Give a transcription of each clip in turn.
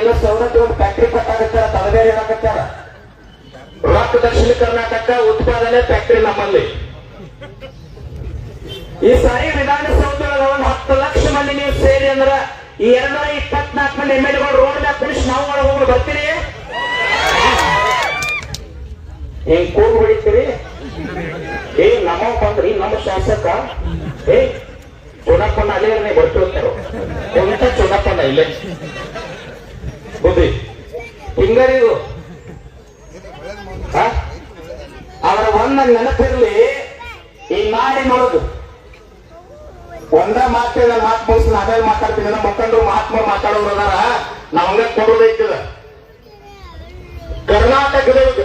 ಎಲ್ಲ ಸವಲತ್ತು ಒಂದು ಫ್ಯಾಕ್ಟ್ರಿ ಕಟ್ಟಾಕತ್ತಾರ, ತಲಬೇರೆ ಹೇಳಕತ್ತಾರ. ರೊಕ್ಕ ದಕ್ಷಿಣ ಕರ್ನಾಟಕ ಉತ್ಪಾದನೆ ಫ್ಯಾಕ್ಟ್ರಿ ನಮ್ಮಲ್ಲಿ. ಈ ಸಾರಿ ವಿಧಾನಸೌಧದೊಳಗ ಒಂದು 10 ಲಕ್ಷ ಮಂದಿ ನೀವು ಸೇರಿ ಅಂದ್ರ ಈ 224 ಮಂದಿ MLA ರೋಡ್ ಮ್ಯಾಗ ಕುಡಿಸಿ ನಾವು ಒಳಗೆ ಹೋಗಿ ಬರ್ತೀರಿ, ಹೆಂಗ್ ಕೂಗು ಹೊಡಿತೀರಿ. ನಮ್ಮ ಬಂದ್ರಿ ನಮ್ಮ ಶಾಸಕ ಚುನಾಪಣ್ಣ ಅಲ್ಲೇ ಬರ್ತಿರ್ತಾರ ಎಂತ ಚುನಾಪಣ್ಣ ಇಲ್ಲೇ ಬುದ್ಧಿ ಹಿಂಗರಿದು ಅವರ ಒಂದ ನೆನಪಿರ್ಲಿ. ಈ ನಾಡಿ ನೋಡುದು ಒಂದ ಮಾತು ನಾನು ಮಾತು ಮುಗಿಸ್ ನಾವೇಲ್ ಮಾತಾಡ್ತೀನಿ. ನಮ್ಮ ಮಕ್ಕಳು ಮಹಾತ್ಮರು ಮಾತಾಡೋರು ಅದಾರ, ನಾವಂಗ ಕೊಡೋದೈತದ. ಕರ್ನಾಟಕದೊಳಗ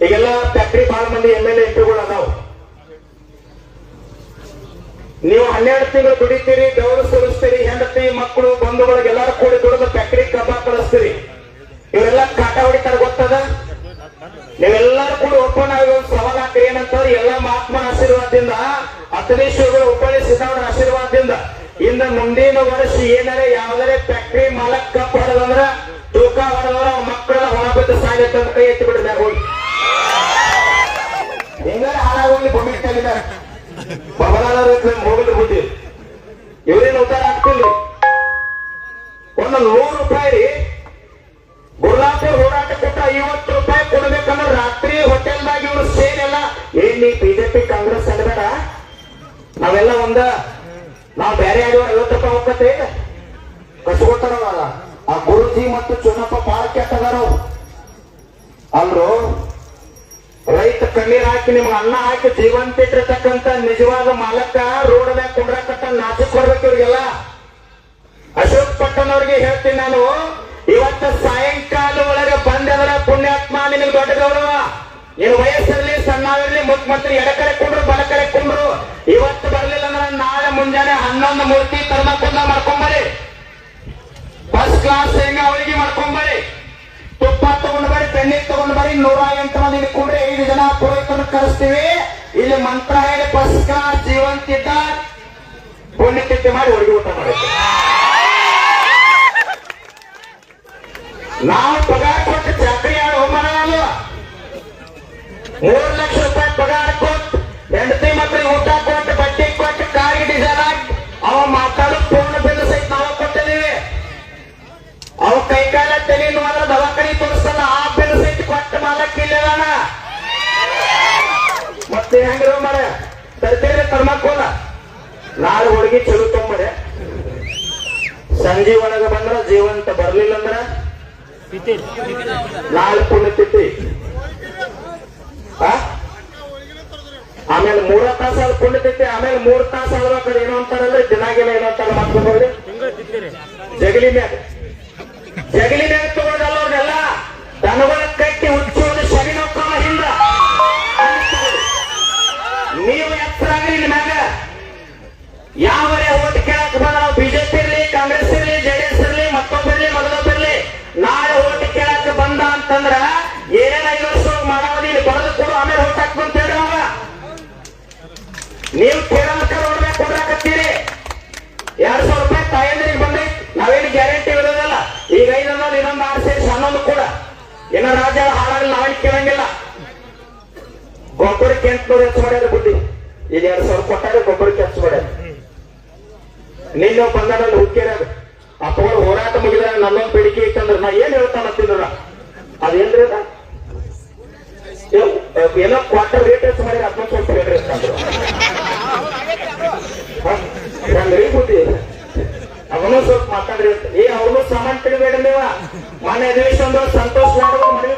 ಈಗೆಲ್ಲ ಫ್ಯಾಕ್ಟ್ರಿ ಬಹಳ ಮಂದಿ MLA ಎಂಪಿಗಳು ಅದಾವ. ನೀವು 12 ತಿಂಗಳು ದುಡಿತೀರಿ, ಬೆವರು ಸುರಿಸ್ತೀರಿ, ಹೆಂಡತಿ ಮಕ್ಕಳು ಬಂಧುಗಳಿಗೆ ಎಲ್ಲಾರು ಕೂಡಿ ದುಡಿದು ಫ್ಯಾಕ್ಟ್ರಿ ಕಬ್ಬ ಕಳಿಸ್ತೀರಿ. ಇವರೆಲ್ಲ ಕಾಟ ಹೊಡಿತಾರೆ ಗೊತ್ತದ. ನೀವೆಲ್ಲರೂ ಕೂಡ ಓಪನ್ ಆಗಿ ಒಂದು ಸವಾಲ್ ಹಾಕ್ರಿ. ಏನಂತಾರೆ, ಎಲ್ಲ ಮಹಾತ್ಮನ ಆಶೀರ್ವಾದದಿಂದ, ಅತನೇಶ್ವರಗಳ ಹುಬ್ಬಳ್ಳಿ ಸಿದ್ದವರ ಆಶೀರ್ವಾದದಿಂದ ಇಂದ ಮುಂದಿನ ವರ್ಷ ಏನಾರೆ ಯಾವ್ದಾರೆ ಫ್ಯಾಕ್ಟ್ರಿ ಮಾಲಕ್ ಕಪ್ ಹೊಡೆದಂದ್ರ ತೂಕ ಹೊಡೆದವ್ರ ಅವ್ರ ಮಕ್ಕಳ ಹೊರ ಬಿದ್ದು ಸಾಲಿ ತಂದು ಕೈ ಎತ್ತಿ ಬಿಡಿದಾಗ ಹೋಗಿ ಹೆಂಗಾರೆ ಹಾಳಾಗೋಗಿ ಭೂಮಿ ತಲ್ಲಿದ್ದಾರೆ ಹೋಗಲು ಬುದ್ಧಿ. ಇವ್ರೇನು ಉತ್ತಾರ ಆಗ್ತಿಲ್ರಿ. ಒಂದು 100 ರೂಪಾಯಿ ರೀ ಗುರುಲಾಪುರ ಹೋರಾಟ ಕೊಟ್ಟ 50 ರೂಪಾಯಿ ಕೊಡ್ಬೇಕಂದ್ರೆ ರಾತ್ರಿ ಹೋಟೆಲ್ದಾಗ ಇವ್ರು ಸೇನೆಲ್ಲ ಏನ್ ನೀ ಬಿಜೆಪಿ ಕಾಂಗ್ರೆಸ್ ಅನ್ಬೇಡ, ನಾವೆಲ್ಲ ಒಂದ, ನಾವು ಬೇರೆ ಆಡಿಯೋ 50 ರೂಪಾಯಿ ಹೋಗತ್ತೆ ಕಸ್ಕೊತಾರಲ್ಲ. ಆ ಗುರುಜಿ ಮತ್ತು ಚುನಪ್ಪ ಬಾಳ ಕೆಟ್ಟದಾರ ಅಲ್ರು. ರೈತ ಕಣ್ಣೀರ್ ಹಾಕಿ ನಿಮ್ಗೆ ಅನ್ನ ಹಾಕಿ ಜೀವಂತ ಇಟ್ಟಿರ್ತಕ್ಕಂಥ ನಿಜವಾದ ಮಾಲಕ ರೋಡ್ ಮ್ಯಾಗ ಕುಂಡ್ರಕಟ್ಟ ನಾಚಿಕ್ ಕೊಡ್ಬೇಕು ಇವ್ರಿಗೆಲ್ಲ. ಅಶೋಕ್ ಪಟ್ಟಣ್ ಅವ್ರಿಗೆ ಹೇಳ್ತೀನಿ ನಾನು, ಇವತ್ತು ಸಾಯಂಕಾಲ ಒಳಗೆ ಬಂದವರ ಪುಣ್ಯಾತ್ಮ ನಿನಗೆ ದೊಡ್ಡ ಗೌರವ. ನೀನು ವಯಸ್ಸಿರಲಿ ಸಣ್ಣವಿರ್ಲಿ ಮುಖ್ಯಮಂತ್ರಿ ಎಡಕಡೆ ಕುಂಡ್ರು ಬಲಕಡೆ ಕುಂಡ್ರು, ಇವತ್ತು ಬರ್ಲಿಲ್ಲ ಅಂದ್ರೆ ನಾಳೆ ಮುಂಜಾನೆ 11 ಮೂರ್ತಿ ತರ್ಮಕುಂದ ಮಾಡ್ಕೊಂಬರಿ, ಫಸ್ಟ್ ಕ್ಲಾಸ್ ಹೆಂಗ ಅವಳಿಗೆ ಮಾಡ್ಕೊಂಬರಿ, ತುಪ್ಪ ತಗೊಂಡ್ ಬರಿ, ಬೆಣ್ಣೆ ತಗೊಂಡ್ ಬರಿ. 108 ಮಂದಿ ಕೂಡ್ರೆ 5 ಜನ ಪುರೋಹಿತರನ್ನು ಕರೆಸ್ತೀವಿ. ಇಲ್ಲಿ ಮಂತ್ರ ಹೇಳಿ ಫಸ್ಟ್ ಕ್ಲಾಸ್ ಜೀವಂತಿದ್ದ ಪುಣ್ಯತಿಥಿ ಮಾಡಿ ಹೋಳಿಗೆ ಊಟ ಮಾಡುತ್ತೆ. ನಾವು ಪಗಾರ ಕೊಟ್ಟು ಚಾಕರಿ ಆಡೋ ಮನ 3 ಲಕ್ಷ ರೂಪಾಯಿ ಪಗಾರ ಕೊಟ್ಟು ಹೆಂಡತಿ ಮಕ್ಕಳಿಗೆ ಊಟ ಕೊಟ್ಟು ಬಟ್ಟೆ ಕೊಟ್ಟು ಕಾರಿಗೆ ಡೀಸೆಲ್ ಹಾಕಿ ಅವ ಮಾತಾಡೋ ಪೂರ್ಣ ಬಿಲ್ ಸಹಿತ ನಾವು ಕೊಟ್ಟಿದ್ದೀವಿ. ಅವ ಕೈಕಾಲ ತಲೆ ನೋಡಿದ್ರೆ ದವಾಖಾನೆ ತೋರಿಸ್ತಲ್ಲ, ಆ ಬಿಲ್ ಸಹಿತ ಕೊಟ್ಟು ಮಾಲಕ್ಕೆ ಇಲ್ಲದಾನ. ಮತ್ತೆ ಹೆಂಗಿರೋ ಮರ ತರ್ತೀರಿ ಕರ್ಮಕ್ಕೋಲ. ನಾಳೆ ಹುಡುಗಿ ಚಲೋ ತೊಂಬರೆ ಸಂಜೆ ಒಳಗೆ ಬಂದ್ರ ಜೀವಂತ, ಬರ್ಲಿಲ್ಲ ಅಂದ್ರ ನಾಳೆ ಪುಣ್ಯತಿಥಿ. ಆಮೇಲೆ 3 ತಾಸು ಆದ ಪುಣ್ಯತಿಥಿ, ಆಮೇಲೆ 3 ತಾಸು ಆದ್ರ ಕಡೆ ಏನೋ ಅಂತಾರಲ್ಲ, ದಿನಾಗೆಲ್ಲ ಏನೋ ಅಂತಾರ ಮಾಡ್ಕೊಂಡು ಜಗಲಿ ಮ್ಯಾಗ ತಗೊಂಡಲ್ಲ ಅವ್ರನ್ನೆಲ್ಲ ದನಗಳ ಕಟ್ಟಿ ಹುಚ್ಚೋದು ಶರೀರಕ್ರಮ ಹಿಂದ. ನೀವು ಎತ್ತರಾಗ್ರಿ ಇಲ್ಲಿ ಮ್ಯಾಗ ಯಾವರೇ ಓಟ್ ಕೇಳಕ್ ಬಂದ, ನಾವು ಬಿಜೆಪಿ ಇರ್ಲಿ, ಕಾಂಗ್ರೆಸ್ ಇರ್ಲಿ, JDS ಇರ್ಲಿ, ಮತ್ತೊಬ್ಬಿರ್ಲಿ, ಮೊದಲೊಬ್ಬಿರ್ಲಿ, ನಾಳೆ ಓಟ್ ಕೇಳಕ್ ಬಂದ ಅಂತಂದ್ರ ಏನೇನ 5 ವರ್ಷ ಮಾಡಾವಧಿ ಇಲ್ಲಿ ಬರೆದು ಕೊಡು, ಆಮೇಲೆ ಓಟ್ ಹಾಕ್ಬಂತ ಹೇಳಿ ಅವಾಗ ನೀವು ಕೇಳಕ ರೋಡ್ ಮ್ಯಾಗ ಕೊಡ್ರಾಕತ್ತೀರಿ. 200 ರೂಪಾಯಿ ತಾಯಂದ್ರಿಗೆ ಬಂದೈತಿ, ನಾವೇನು ಗ್ಯಾರಂಟಿ ಇರೋದಲ್ಲ. ಈಗ 5 ಅನ್ನೋದು ಇನ್ನೊಂದು 6 ಸೇರಿಸಿ 11 ಕೂಡ ಏನೋ ರಾಜ್ಯ ಹಾಳಾಗಲಿ, ನಾವೇನು ಕೇಳಂಗಿಲ್ಲ. ಗೊಬ್ಬರಕ್ಕೆ 800 ಹೆಚ್ಚು ಮಾಡ್ಯಾರ ಬುದ್ಧಿ. ಈಗ 2,000 ಕೊಟ್ಟಾಗ ಗೊಬ್ಬರಕ್ಕೆ ಹೆಚ್ಚು ಮಾಡ್ಯಾರ. ನಿನ್ನ ಬಂದಲ್ಲಿ ಹುಕ್ಕೇರಾಗ ಅಪ್ಪಗಳು ಹೋರಾಟ ಮುಗಿದಾಗ ನನ್ನೊಂದು ಬೇಡಿಕೆ ಇತ್ತಂದ್ರೆ ನಾ ಏನ್ ಹೇಳ್ತಾನತ್ತಿದ್ರ ಅದೇನ್ರಿ ಅದ ಏನೋ ಕ್ವಾರ್ಟರ್ ರೇಟ್ ಹೆಚ್ಚು ಮಾಡಿ ಅದನ್ನ ಸ್ವಲ್ಪ ಹೇಳ್ರಿ ಅಂತಂದ್ರು. ಹಂಗ್ರಿ ಬುದ್ಧಿ ಅವನು ಸ್ವಲ್ಪ ಮಾತಾಡ್ರಿ ಅಂತ. ಅವ್ರನ್ನೂ ಸಾಮಾನ್ಯ ತಿಳಿಬೇಡ ನೀವ. ಮಾನ್ಯ ಅಧಿವೇಶನ ಸಂತೋಷ್ ಮಾಡಿದ್ರು